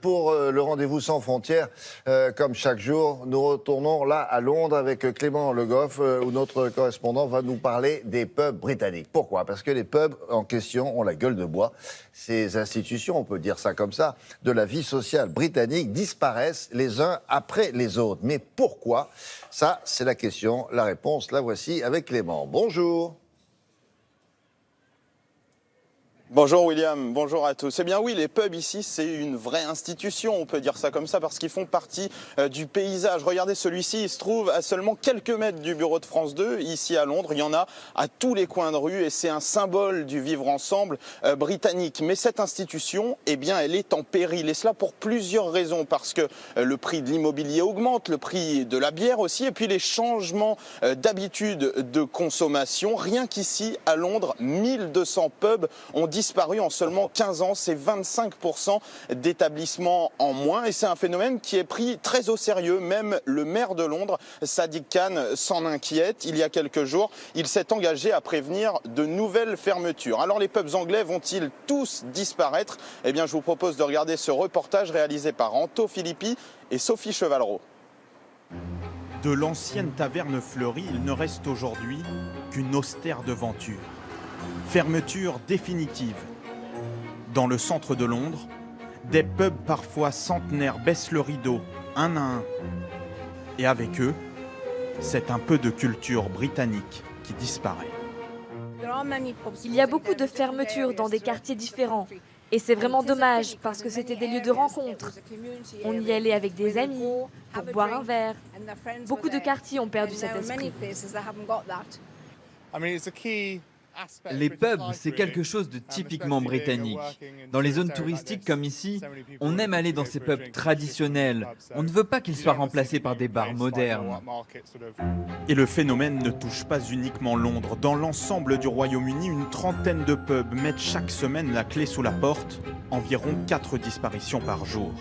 pour le rendez-vous sans frontières. Comme chaque jour, nous retournons là à Londres avec Clément Le Goff, où notre correspondant va nous parler des pubs britanniques. Pourquoi ? Parce que les pubs en question ont la gueule de bois. Ces institutions, on peut dire ça comme ça, de la vie sociale britannique disparaissent les uns après les autres. Mais pourquoi ? Ça, c'est la question. La réponse, la voici avec Clément. Bonjour. Bonjour William, bonjour à tous. Eh bien oui, les pubs ici, c'est une vraie institution, on peut dire ça comme ça, parce qu'ils font partie du paysage. Regardez, celui-ci, il se trouve à seulement quelques mètres du bureau de France 2, ici à Londres. Il y en a à tous les coins de rue et c'est un symbole du vivre ensemble britannique. Mais cette institution, eh bien, elle est en péril. Et cela pour plusieurs raisons, parce que le prix de l'immobilier augmente, le prix de la bière aussi, et puis les changements d'habitude de consommation. Rien qu'ici, à Londres, 1200 pubs ont disparu en seulement 15 ans, c'est 25% d'établissements en moins et c'est un phénomène qui est pris très au sérieux. Même le maire de Londres, Sadiq Khan, s'en inquiète. Il y a quelques jours, il s'est engagé à prévenir de nouvelles fermetures. Alors les pubs anglais vont-ils tous disparaître ? Eh bien je vous propose de regarder ce reportage réalisé par Anto Filippi et Sophie Chevalreau. De l'ancienne taverne fleurie, il ne reste aujourd'hui qu'une austère devanture. Fermeture définitive. Dans le centre de Londres, des pubs parfois centenaires baissent le rideau, un à un. Et avec eux, c'est un peu de culture britannique qui disparaît. Il y a beaucoup de fermetures dans des quartiers différents. Et c'est vraiment dommage parce que c'était des lieux de rencontre. On y allait avec des amis pour boire un verre. Beaucoup de quartiers ont perdu cet esprit. Les pubs, c'est quelque chose de typiquement britannique. Dans les zones touristiques comme ici, on aime aller dans ces pubs traditionnels. On ne veut pas qu'ils soient remplacés par des bars modernes. Et le phénomène ne touche pas uniquement Londres. Dans l'ensemble du Royaume-Uni, une trentaine de pubs mettent chaque semaine la clé sous la porte. Environ 4 disparitions par jour.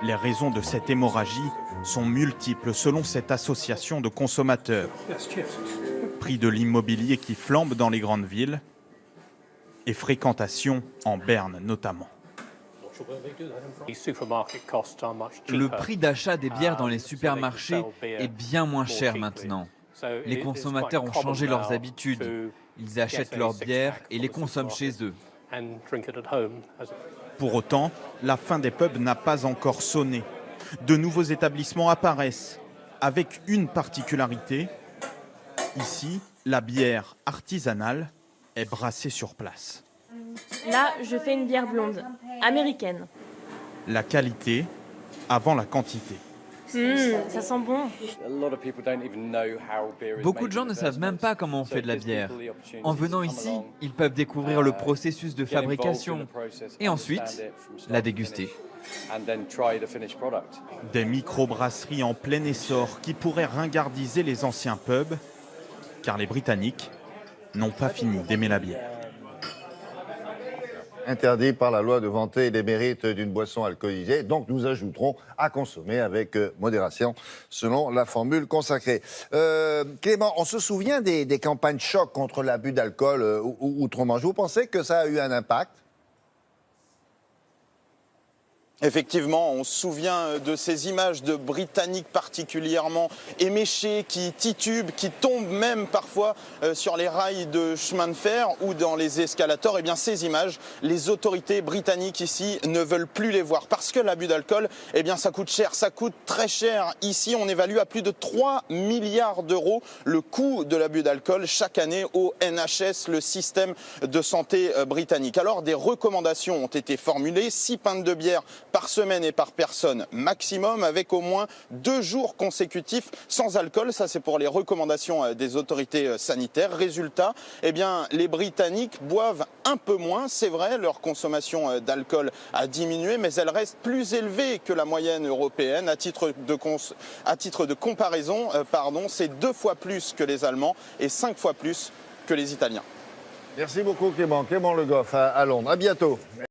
Les raisons de cette hémorragie sont multiples selon cette association de consommateurs. Prix de l'immobilier qui flambe dans les grandes villes et fréquentation en Berne notamment. Le prix d'achat des bières dans les supermarchés est bien moins cher maintenant. Les consommateurs ont changé leurs habitudes. Ils achètent leurs bières et les consomment chez eux. Pour autant, la fin des pubs n'a pas encore sonné. De nouveaux établissements apparaissent, avec une particularité. Ici, la bière artisanale est brassée sur place. Là, je fais une bière blonde, américaine. La qualité avant la quantité. Ça sent bon. Beaucoup de gens ne savent même pas comment on fait de la bière. En venant ici, ils peuvent découvrir le processus de fabrication et ensuite la déguster. Des microbrasseries en plein essor qui pourraient ringardiser les anciens pubs, car les Britanniques n'ont pas fini d'aimer la bière. Interdit par la loi de vanter les mérites d'une boisson alcoolisée. Donc nous ajouterons à consommer avec modération, selon la formule consacrée. Clément, on se souvient des campagnes choc contre l'abus d'alcool outre-Manche. Vous pensez que ça a eu un impact ? Effectivement, on se souvient de ces images de Britanniques particulièrement éméchés, qui titubent, qui tombent même parfois sur les rails de chemin de fer ou dans les escalators. Eh bien, ces images, les autorités britanniques ici ne veulent plus les voir parce que l'abus d'alcool, eh bien, ça coûte cher, ça coûte très cher. Ici, on évalue à plus de 3 milliards d'euros le coût de l'abus d'alcool chaque année au NHS, le système de santé britannique. Alors, des recommandations ont été formulées, 6 pintes de bière par semaine et par personne maximum, avec au moins 2 jours consécutifs sans alcool. Ça, c'est pour les recommandations des autorités sanitaires. Résultat, eh bien, les Britanniques boivent un peu moins. C'est vrai, leur consommation d'alcool a diminué, mais elle reste plus élevée que la moyenne européenne. À titre de comparaison, c'est 2 fois plus que les Allemands et 5 fois plus que les Italiens. Merci beaucoup Clément. Clément Le Goff à Londres. À bientôt.